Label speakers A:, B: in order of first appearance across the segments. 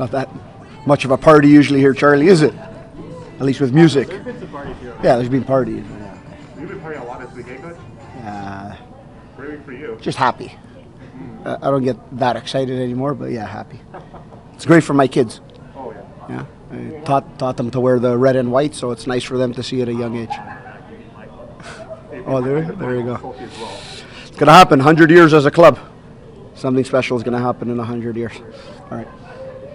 A: not that much of a party usually here, Charlie, is it? At least with music.
B: There's been some parties here.
A: Yeah, there's been parties. Yeah.
B: You've been partying a lot this week, eh, Coach? Great week for you.
A: Just happy. I don't get that excited anymore, but yeah, happy. It's great for my kids.
B: Oh, yeah.
A: Yeah, I taught them to wear the red and white, so it's nice for them to see at a young age. Oh, there you go. It's gonna happen. 100 years as a club. Something special is gonna happen in 100 years. All right.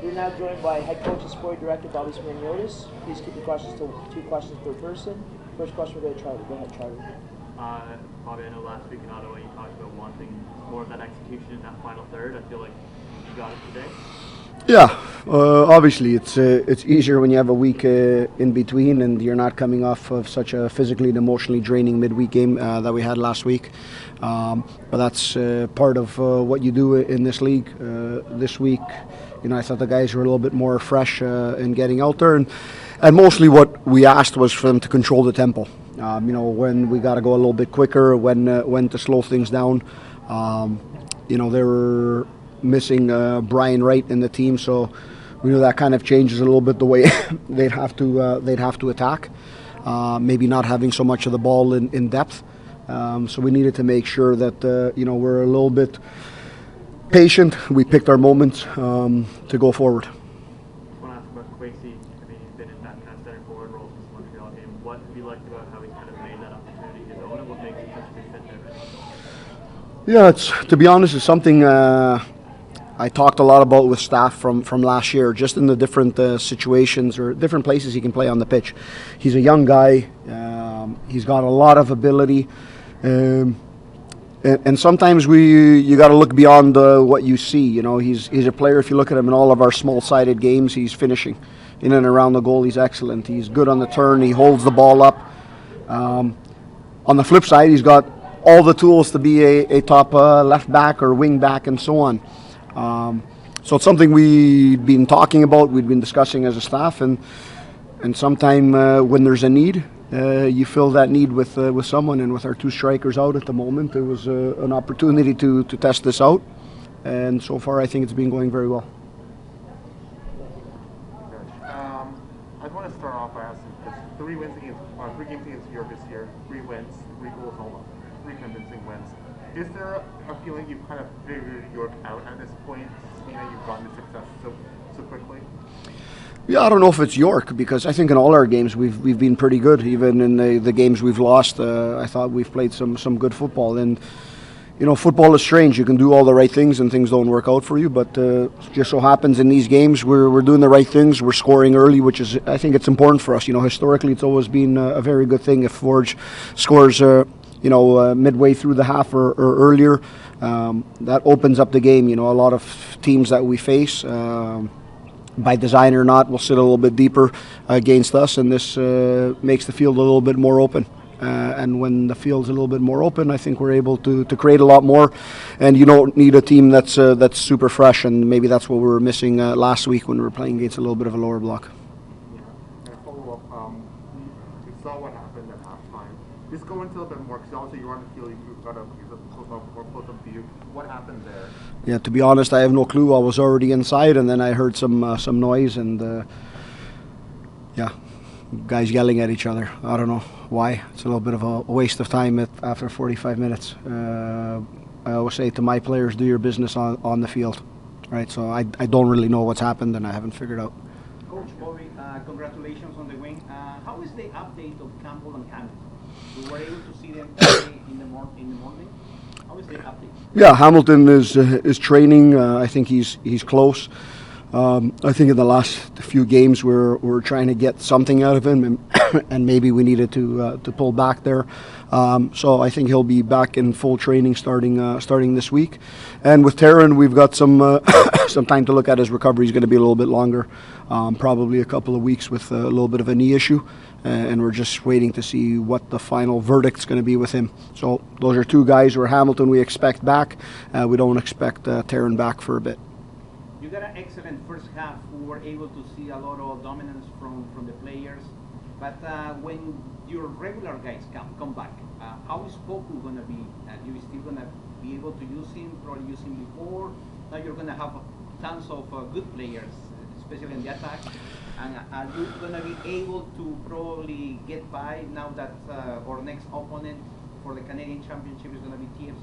C: We're now joined by head coach and sport director Bobby Smyrniotis. Please keep the questions to 2 questions per person. First question, we're going to Charlie. Go ahead, Charlie.
D: Bobby, I know last week in Ottawa you talked about wanting more of that execution in that final third. I feel like you got it today.
A: Yeah, obviously it's easier when you have a week in between and you're not coming off of such a physically and emotionally draining midweek game that we had last week. But that's part of what you do in this league. This week, I thought the guys were a little bit more fresh in getting out there, and mostly what we asked was for them to control the tempo. When we got to go a little bit quicker, when to slow things down. They were missing Brian Wright in the team, so we knew that kind of changes a little bit the way they'd have to attack. Maybe not having so much of the ball in depth. So we needed to make sure that we're a little bit patient. We picked our moments to go forward.
D: I want to ask about Kwesi. He's been in that kind of center forward role since the Montreal game. What have you liked about how he's kind of made that opportunity his own, and what makes him such a good fit there?
A: Yeah, to be honest, it's something I talked a lot about with staff from last year, just in the different situations or different places he can play on the pitch. He's a young guy. He's got a lot of ability. And sometimes you got to look beyond what you see. He's a player. If you look at him in all of our small-sided games, he's finishing in and around the goal. He's excellent. He's good on the turn. He holds the ball up. On the flip side, he's got all the tools to be a top left back or wing back and so on. So it's something we've been talking about. We've been discussing as a staff, and sometime when there's a need. You fill that need with someone, and with our 2 strikers out at the moment, it was an opportunity to test this out, and so far I think it's been going very well.
B: I want to start off by asking, because 3 games against Europe this year, 3 wins, 3 goals home, 3 convincing wins. Is there a feeling you've kind of figured York out at this point, seeing that you've gotten the success so quickly?
A: Yeah, I don't know if it's York, because I think in all our games we've been pretty good. Even in the games we've lost, I thought we've played some good football. And football is strange. You can do all the right things and things don't work out for you. But just so happens in these games we're doing the right things. We're scoring early, which is, I think it's important for us. Historically it's always been a very good thing if Forge scores midway through the half or earlier. That opens up the game. A lot of teams that we face, by design or not, will sit a little bit deeper against us, and this makes the field a little bit more open. And when the field's a little bit more open, I think we're able to create a lot more. And you don't need a team that's super fresh, and maybe that's what we were missing last week when we were playing against a little bit of a lower block.
B: And a follow-up, we saw what happened at halftime. Just go into a little bit more, because also you're on the field, you've got a more close-up view. What happened there?
A: Yeah, to be honest, I have no clue. I was already inside, and then I heard some noise, and guys yelling at each other. I don't know why. It's a little bit of a waste of time after 45 minutes. I always say to my players, do your business on the field, right? So I don't really know what's happened, and I haven't figured out.
E: Coach Bobby, congratulations on the win. How is the update of Campbell and Hamilton? We were able to see them today in the morning. How is the update?
A: Yeah, Hamilton is training. I think he's close. I think in the last few games we're trying to get something out of him, and maybe we needed to pull back there. So I think he'll be back in full training starting this week. And with Taryn, we've got some some time to look at his recovery. He's going to be a little bit longer, probably a couple of weeks with a little bit of a knee issue. And we're just waiting to see what the final verdict's going to be with him. So those are 2 guys where Hamilton we expect back. We don't expect Taryn back for a bit.
E: You got an excellent first half. We were able to see a lot of dominance from the players. But when your regular guys come back, how is Poku going to be? You still going to be able to use him, probably use him before? Now you're going to have tons of good players, especially in the attack? And are you going to be able to probably get by now that our next opponent for the Canadian Championship is going to be TFC?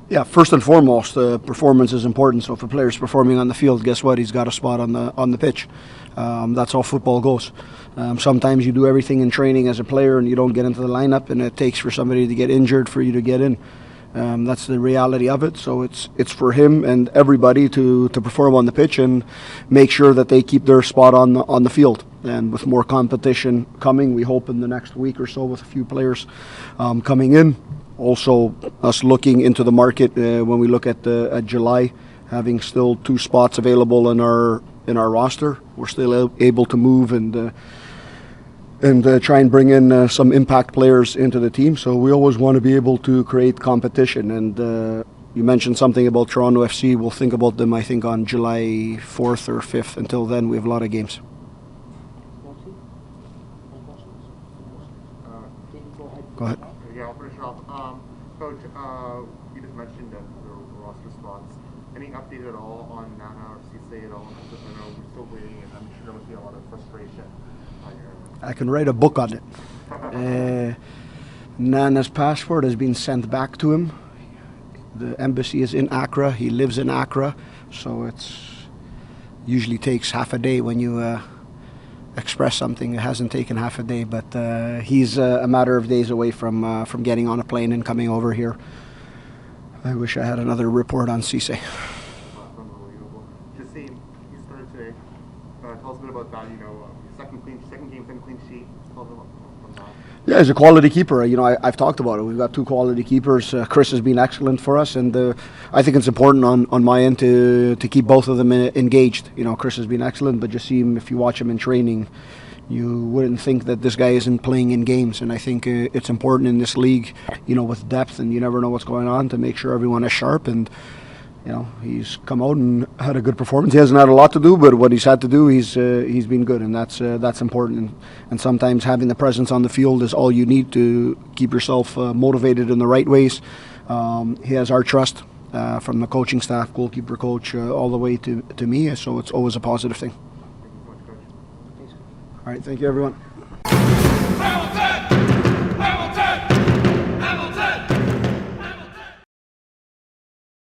A: Yeah, first and foremost, performance is important. So if a player's performing on the field, guess what? He's got a spot on the pitch. That's how football goes. Sometimes you do everything in training as a player and you don't get into the lineup, and it takes for somebody to get injured for you to get in. That's the reality of it. So it's for him and everybody to perform on the pitch and make sure that they keep their spot on the field. And with more competition coming, we hope in the next week or so with a few players coming in. Also, us looking into the market when we look at July, having still 2 spots available in our roster, we're still able to move and try and bring in some impact players into the team. So we always want to be able to create competition. And you mentioned something about Toronto FC. We'll think about them, I think, on July 4th or 5th. Until then, we have a lot of games. Go ahead.
B: Yeah, I'll finish it off. Coach, you just mentioned the roster spots. Any update at all on Nana or Cisse at all? Because I know we're still waiting, and I'm sure there must be a lot of frustration on your end.
A: I can write a book on it. Nana's passport has been sent back to him. The embassy is in Accra. He lives in Accra, so it's usually takes half a day when you express something. It hasn't taken half a day, but he's a matter of days away from getting on a plane and coming over here. I wish I had another report on Cisse.
B: That's unbelievable. Just seeing you started today. Tell us a bit about that. You know, second clean sheet. Tell us about that.
A: Yeah, he's a quality keeper. You know, I've talked about it. We've got 2 quality keepers. Chris has been excellent for us, and I think it's important on my end to keep both of them engaged. You know, Chris has been excellent, but just see him, if you watch him in training, you wouldn't think that this guy isn't playing in games. And I think it's important in this league, you know, with depth, and you never know what's going on, to make sure everyone is sharp. And you know, he's come out and had a good performance. He hasn't had a lot to do, but what he's had to do, he's been good, and that's important. And sometimes having the presence on the field is all you need to keep yourself motivated in the right ways. He has our trust from the coaching staff, goalkeeper coach, all the way to me. So it's always a positive thing.
B: Thank you so much, Coach.
A: All right, thank you, everyone.